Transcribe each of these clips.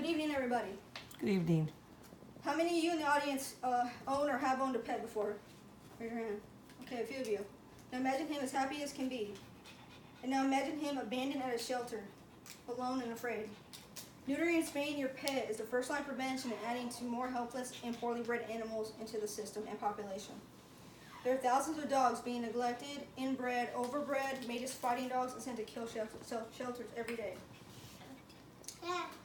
Good evening, everybody. Good evening. How many of you in the audience own or have owned a pet before? Raise your hand. Okay, a few of you. Now imagine him as happy as can be. And now imagine him abandoned at a shelter, alone and afraid. Neutering and spaying your pet is the first line prevention in adding to more helpless and poorly bred animals into the system and population. There are thousands of dogs being neglected, inbred, overbred, made as fighting dogs, and sent to kill shelters every day.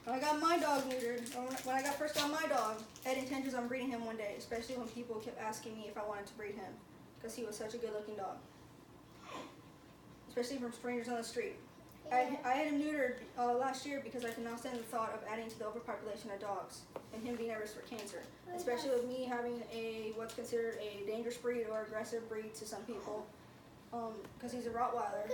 When I got my dog neutered, when I first got my dog, I had intentions on breeding him one day, especially when people kept asking me if I wanted to breed him, because he was such a good-looking dog, especially from strangers on the street. I had him neutered last year because I could not stand the thought of adding to the overpopulation of dogs and him being at risk for cancer, especially with me having what's considered a dangerous breed or aggressive breed to some people, because he's a Rottweiler.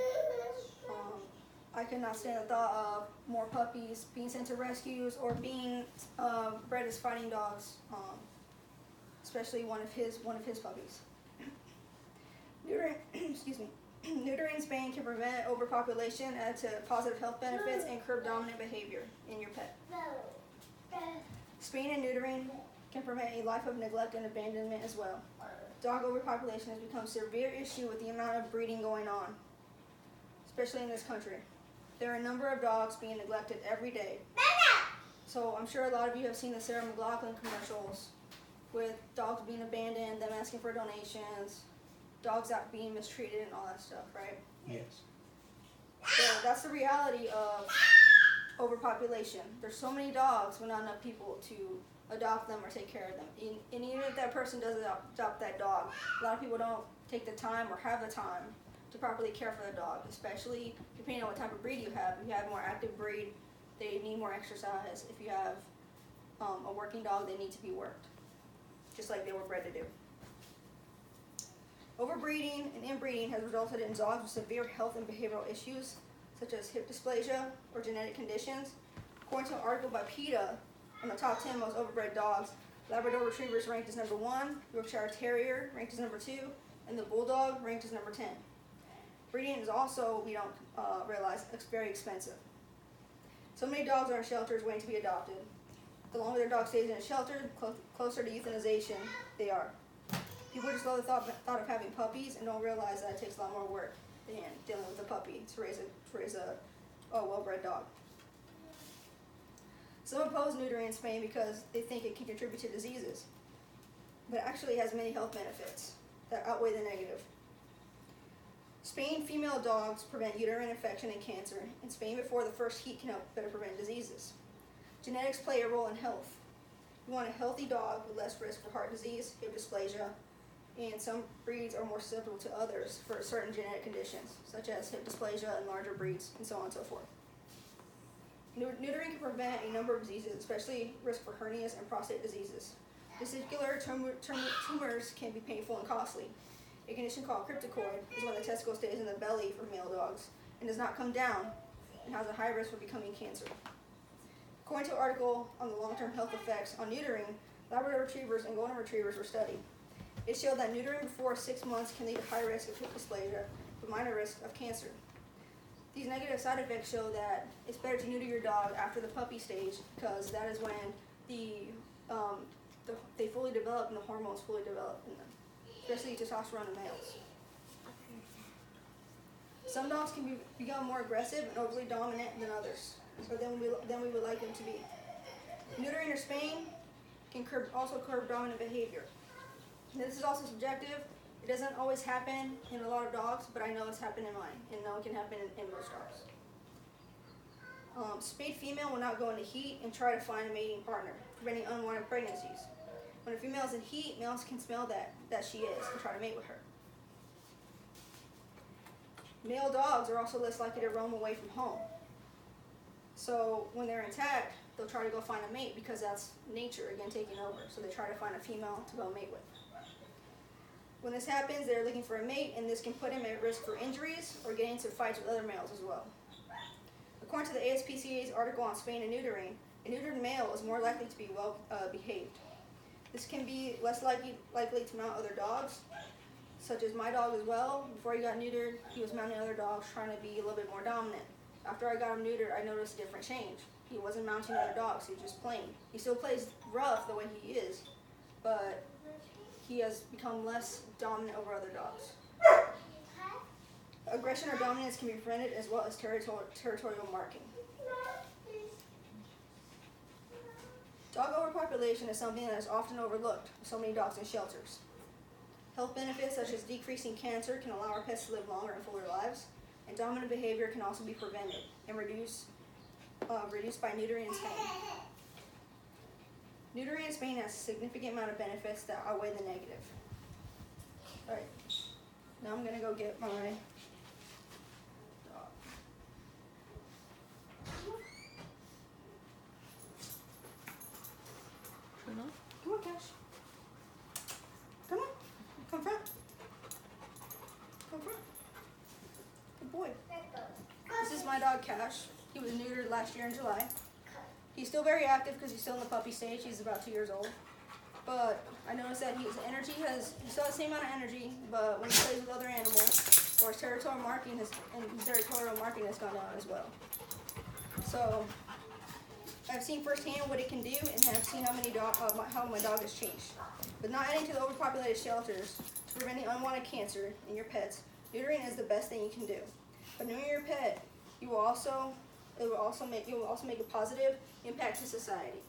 I could not stand the thought of more puppies being sent to rescues or being bred as fighting dogs, especially one of his puppies. Neutering, excuse me. Neutering and spaying can prevent overpopulation, add to positive health benefits, and curb dominant behavior in your pet. Spaying and neutering can prevent a life of neglect and abandonment as well. Dog overpopulation has become a severe issue with the amount of breeding going on, especially in this country. There are a number of dogs being neglected every day. So I'm sure a lot of you have seen the Sarah McLachlan commercials with dogs being abandoned, them asking for donations, dogs out being mistreated and all that stuff, right? Yes. So that's the reality of overpopulation. There's so many dogs but not enough people to adopt them or take care of them. And even if that person does adopt that dog, a lot of people don't take the time or have the time to properly care for the dog, especially depending on what type of breed you have. If you have a more active breed, they need more exercise. If you have a working dog, they need to be worked, just like they were bred to do. Overbreeding and inbreeding has resulted in dogs with severe health and behavioral issues, such as hip dysplasia or genetic conditions. According to an article by PETA on the top 10 most overbred dogs, Labrador Retrievers ranked as number 1, Yorkshire Terrier ranked as number 2, and the Bulldog ranked as number 10. Breeding is also, we don't realize, it's very expensive. So many dogs are in shelters waiting to be adopted. The longer their dog stays in a shelter, the closer to euthanization they are. People just love the thought of having puppies and don't realize that it takes a lot more work than dealing with a puppy to raise a well-bred dog. Some oppose neutering and spaying because they think it can contribute to diseases, but it actually has many health benefits that outweigh the negative. Spaying female dogs prevent uterine infection and cancer, and spaying before the first heat can help better prevent diseases. Genetics play a role in health. You want a healthy dog with less risk for heart disease, hip dysplasia, and some breeds are more susceptible to others for certain genetic conditions, such as hip dysplasia and larger breeds, and so on and so forth. Neutering can prevent a number of diseases, especially risk for hernias and prostate diseases. Testicular tumors can be painful and costly. A condition called cryptocoid is when the testicle stays in the belly for male dogs and does not come down and has a high risk for becoming cancer. According to an article on the long-term health effects on neutering, Labrador Retrievers and Golden Retrievers were studied. It showed that neutering before 6 months can lead to high risk of hip dysplasia but minor risk of cancer. These negative side effects show that it's better to neuter your dog after the puppy stage because that is when they fully develop and the hormones fully develop in them, especially testosterone in males. Some dogs can become more aggressive and overly dominant than others, so than we would like them to be. Neutering or spaying can also curb dominant behavior. This is also subjective. It doesn't always happen in a lot of dogs, but I know it's happened in mine, and know it can happen in most dogs. Spayed female will not go into heat and try to find a mating partner, preventing unwanted pregnancies. When a female is in heat, males can smell that she is and try to mate with her. Male dogs are also less likely to roam away from home. So when they're intact, they'll try to go find a mate because that's nature again taking over. So they try to find a female to go mate with. When this happens, they're looking for a mate, and this can put him at risk for injuries or getting into fights with other males as well. According to the ASPCA's article on spaying and neutering, a neutered male is more likely to be well behaved. This can be less likely to mount other dogs, such as my dog as well. Before he got neutered, he was mounting other dogs, trying to be a little bit more dominant. After I got him neutered, I noticed a different change. He wasn't mounting other dogs, he was just playing. He still plays rough the way he is, but he has become less dominant over other dogs. Aggression or dominance can be prevented, as well as territorial marking. Dog overpopulation is something that is often overlooked with so many dogs in shelters. Health benefits such as decreasing cancer can allow our pets to live longer and fuller lives, and dominant behavior can also be prevented and reduced by neutering and spaying. Neutering and spaying has a significant amount of benefits that outweigh the negative. Alright, now I'm going to go get my dog. Come on, Cash. Come on. Come front. Come front. Good boy. This is my dog, Cash. He was neutered last year in July. He's still very active because he's still in the puppy stage. He's about 2 years old. But I noticed that he still has the same amount of energy, but when he plays with other animals, or his territorial marking has gone down as well. So I've seen firsthand what it can do, and have seen how my dog has changed. But not adding to the overpopulated shelters to preventing unwanted cancer in your pets, neutering is the best thing you can do. By neutering your pet, you will also make a positive impact to society.